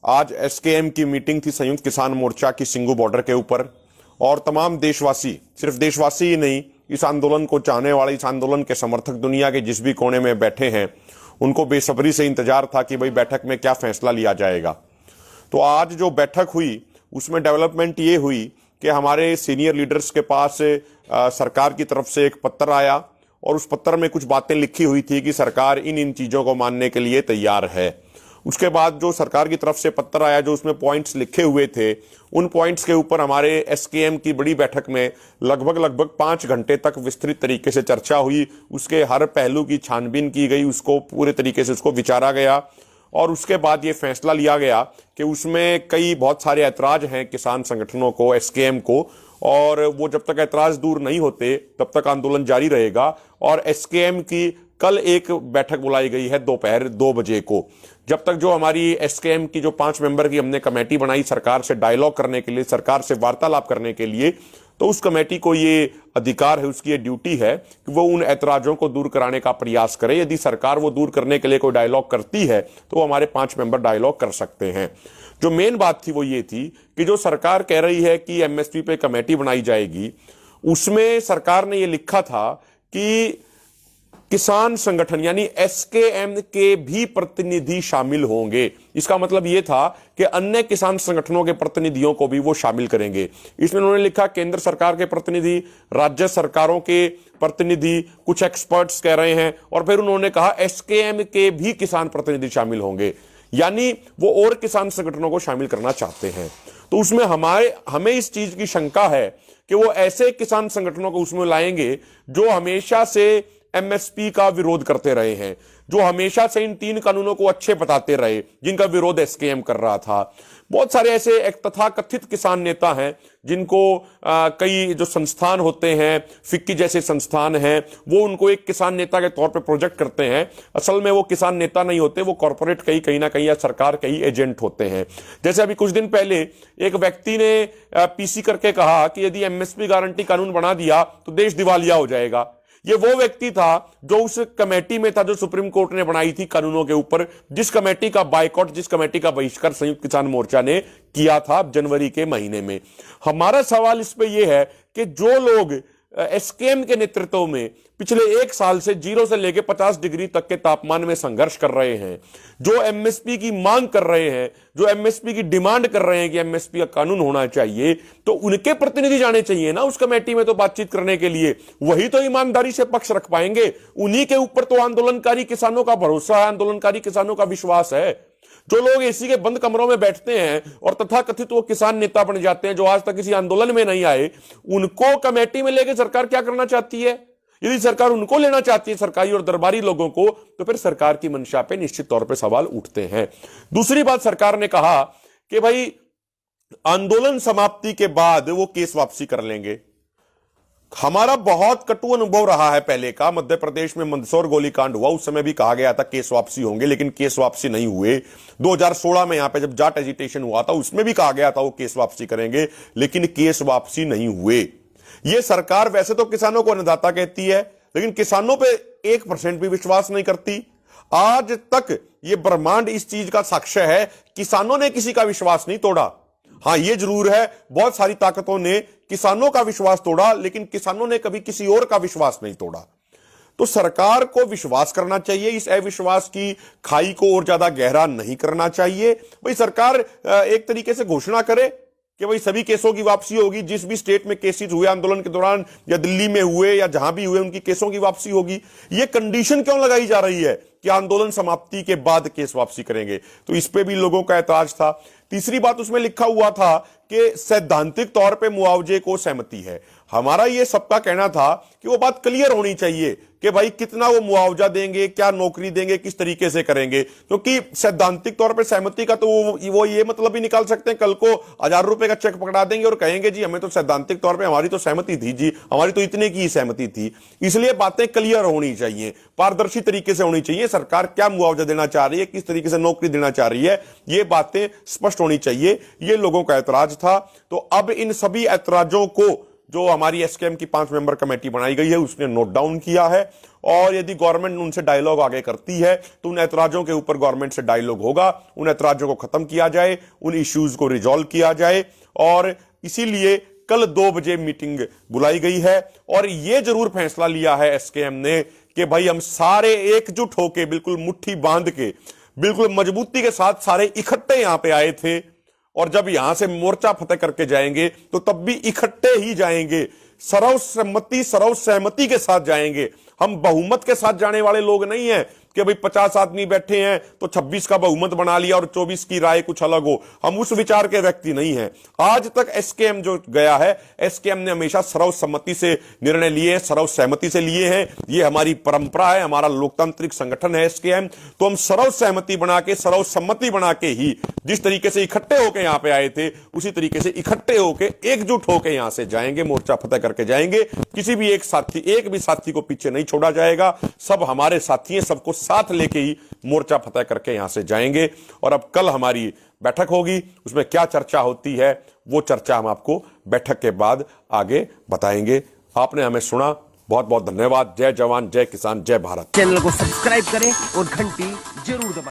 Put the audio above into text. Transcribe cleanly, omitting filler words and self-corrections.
आज एसकेएम की मीटिंग थी, संयुक्त किसान मोर्चा की सिंगू बॉर्डर के ऊपर, और तमाम देशवासी, सिर्फ देशवासी ही नहीं, इस आंदोलन को चाहने वाले, इस आंदोलन के समर्थक दुनिया के जिस भी कोने में बैठे हैं, उनको बेसब्री से इंतजार था कि भाई बैठक में क्या फैसला लिया जाएगा। तो आज जो बैठक हुई उसमें डेवलपमेंट ये हुई कि हमारे सीनियर लीडर्स के पास सरकार की तरफ से एक पत्र आया और उस पत्र में कुछ बातें लिखी हुई थी कि सरकार इन इन चीजों को मानने के लिए तैयार है। उसके बाद जो सरकार की तरफ से पत्र आया, जो उसमें पॉइंट्स लिखे हुए थे, उन पॉइंट्स के ऊपर हमारे एसकेएम की बड़ी बैठक में लगभग 5 घंटे तक विस्तृत तरीके से चर्चा हुई। उसके हर पहलू की छानबीन की गई, उसको पूरे तरीके से उसको विचारा गया और उसके बाद ये फैसला लिया गया कि उसमें बहुत सारे ऐतराज हैं किसान संगठनों को, एसकेएम को, और वो जब तक ऐतराज दूर नहीं होते तब तक आंदोलन जारी रहेगा। और एसकेएम की कल एक बैठक बुलाई गई है दोपहर 2 बजे को, जब तक जो हमारी एसकेएम की जो 5 मेंबर की हमने कमेटी बनाई सरकार से डायलॉग करने के लिए, सरकार से वार्तालाप करने के लिए, तो उस कमेटी को ये अधिकार है, उसकी ये ड्यूटी है कि वो उन ऐतराजों को दूर कराने का प्रयास करे। यदि सरकार वो दूर करने के लिए कोई डायलॉग करती है तो वो हमारे 5 मेंबर डायलॉग कर सकते हैं। जो मेन बात थी वो ये थी कि जो सरकार कह रही है कि एमएसपी पे कमेटी बनाई जाएगी, उसमें सरकार ने ये लिखा था कि किसान संगठन यानी एसकेएम के भी प्रतिनिधि शामिल होंगे। इसका मतलब यह था कि अन्य किसान संगठनों के प्रतिनिधियों को भी वो शामिल करेंगे। इसमें उन्होंने लिखा केंद्र सरकार के प्रतिनिधि, राज्य सरकारों के प्रतिनिधि, कुछ एक्सपर्ट्स कह रहे हैं, और फिर उन्होंने कहा एसकेएम के भी किसान प्रतिनिधि शामिल होंगे, यानी वो और किसान संगठनों को शामिल करना चाहते हैं। तो उसमें हमें इस चीज की शंका है कि वो ऐसे किसान संगठनों को उसमें लाएंगे जो हमेशा से एमएसपी का विरोध करते रहे हैं, जो हमेशा से इन 3 कानूनों को अच्छे बताते रहे, जिनका विरोध एसकेएम कर रहा था। बहुत सारे ऐसे एक तथाकथित किसान नेता हैं जिनको कई जो संस्थान होते हैं, फिक्की जैसे संस्थान हैं, वो उनको एक किसान नेता के तौर पे प्रोजेक्ट करते हैं। असल में वो किसान नेता नहीं होते, वो कॉर्पोरेट कहीं ना कहीं या सरकार के ही एजेंट होते हैं। जैसे अभी कुछ दिन पहले एक व्यक्ति ने पीसी करके कहा कि यदि एमएसपी गारंटी कानून बना दिया तो देश दिवालिया हो जाएगा। ये वो व्यक्ति था जो उस कमेटी में था जो सुप्रीम कोर्ट ने बनाई थी कानूनों के ऊपर, जिस कमेटी का बायकॉट, जिस कमेटी का बहिष्कार संयुक्त किसान मोर्चा ने किया था जनवरी के महीने में। हमारा सवाल इस पे ये है कि जो लोग एसकेएम के नेतृत्व में पिछले 1 साल से 0 से लेकर 50 डिग्री तक के तापमान में संघर्ष कर रहे हैं, जो एमएसपी की मांग कर रहे हैं, जो एमएसपी की डिमांड कर रहे हैं कि एमएसपी का कानून होना चाहिए, तो उनके प्रतिनिधि जाने चाहिए ना उस कमेटी में तो बातचीत करने के लिए। वही तो ईमानदारी से पक्ष रख पाएंगे। उन्हीं के ऊपर तो आंदोलनकारी किसानों का भरोसा है, आंदोलनकारी किसानों का विश्वास है। जो लोग एसी के बंद कमरों में बैठते हैं और तथाकथित वो किसान नेता बन जाते हैं जो आज तक किसी आंदोलन में नहीं आए, उनको कमेटी में लेकर सरकार क्या करना चाहती है? यदि सरकार उनको लेना चाहती है, सरकारी और दरबारी लोगों को, तो फिर सरकार की मंशा पे निश्चित तौर पे सवाल उठते हैं। दूसरी बात, सरकार ने कहा कि भाई आंदोलन समाप्ति के बाद वो केस वापसी कर लेंगे। हमारा बहुत कटु अनुभव रहा है पहले का। मध्य प्रदेश में मंदसौर गोलीकांड हुआ, उस समय भी कहा गया था केस वापसी होंगे, लेकिन केस वापसी नहीं हुए। 2016 में यहां पे जब जाट एजिटेशन हुआ था, उसमें भी कहा गया था वो केस वापसी करेंगे, लेकिन केस वापसी नहीं हुए। ये सरकार वैसे तो किसानों को अन्नदाता कहती है, लेकिन किसानों पे 1% भी विश्वास नहीं करती। आज तक ये ब्रह्मांड इस चीज का साक्ष्य है, किसानों ने किसी का विश्वास नहीं तोड़ा। हां, यह जरूर है, बहुत सारी ताकतों ने किसानों का विश्वास तोड़ा, लेकिन किसानों ने कभी किसी और का विश्वास नहीं तोड़ा। तो सरकार को विश्वास करना चाहिए, इस अविश्वास की खाई को और ज्यादा गहरा नहीं करना चाहिए। भाई सरकार एक तरीके से घोषणा करे कि भाई सभी केसों की वापसी होगी, जिस भी स्टेट में केसेस हुए आंदोलन के दौरान, या दिल्ली में हुए या जहां भी हुए, उनकी केसों की वापसी होगी। ये कंडीशन क्यों लगाई जा रही है कि आंदोलन समाप्ति के बाद केस वापसी करेंगे? तो इस पे भी लोगों का ऐतराज था। तीसरी बात, उसमें लिखा हुआ था कि सैद्धांतिक तौर पे मुआवजे को सहमति है। हमारा ये सबका कहना था कि वो बात क्लियर होनी चाहिए कि भाई कितना वो मुआवजा देंगे, क्या नौकरी देंगे, किस तरीके से करेंगे, क्योंकि सैद्धांतिक तौर पे सहमति का तो वो ये मतलब ही निकाल सकते हैं, कल को 1000 रुपए का चेक पकड़ा देंगे और कहेंगे जी हमें तो सैद्धांतिक तौर पे हमारी तो सहमति थी जी, हमारी तो इतने की सहमति थी। इसलिए बातें क्लियर होनी चाहिए, पारदर्शी तरीके से होनी चाहिए। सरकार क्या मुआवजा देना चाह रही है, किस तरीके से नौकरी देना चाह रही है, ये बातें स्पष्ट होनी चाहिए। ये लोगों का ऐतराज था। तो अब इन सभी ऐतराजों को जो हमारी एसकेएम की 5 मेंबर कमेटी बनाई गई है उसने नोट डाउन किया है। और यदि गवर्नमेंट उनसे डायलॉग आगे करती है तो उन ऐतराजों के ऊपर गवर्नमेंट से डायलॉग होगा, उन ऐतराजों को खत्म किया जाए, उन इश्यूज को रिजॉल्व किया जाए। और इसीलिए कल 2 बजे मीटिंग बुलाई गई है और यह जरूर फैसला लिया है एसकेएम ने कि भाई हम सारे एकजुट होके, बिल्कुल मुट्ठी बांध के, बिल्कुल मजबूती के साथ सारे इकट्ठे यहां पे आए थे और जब यहां से मोर्चा फतेह करके जाएंगे तो तब भी इकट्ठे ही जाएंगे, सर्वसम्मति सर्वसहमति के साथ जाएंगे। हम बहुमत के साथ जाने वाले लोग नहीं हैं कि भाई 50 आदमी बैठे हैं तो 26 का बहुमत बना लिया और 24 की राय कुछ अलग हो। हम उस विचार के व्यक्ति नहीं हैं। आज तक एसकेएम जो गया है, एसकेएम ने हमेशा सर्वसम्मति से निर्णय लिए, सर्वसहमति से लिए हैं। ये हमारी परंपरा है, हमारा लोकतांत्रिक संगठन है एसकेएम। तो हम सर्वसहमति बना के, सर्वसम्मति बना के ही जिस तरीके से इकट्ठे होकर यहां पे आए थे उसी तरीके से इकट्ठे होकर, एकजुट होकर यहां से जाएंगे, मोर्चा फतेह करके जाएंगे। किसी भी एक भी साथी को पीछे नहीं छोड़ा जाएगा। सब हमारे साथी हैं, सबको साथ लेके ही मोर्चा फतेह करके यहां से जाएंगे। और अब कल हमारी बैठक होगी, उसमें क्या चर्चा होती है वो चर्चा हम आपको बैठक के बाद आगे बताएंगे। आपने हमें सुना, बहुत बहुत धन्यवाद। जय जवान, जय किसान, जय भारत। चैनल को सब्सक्राइब करें और घंटी जरूर दबाएं।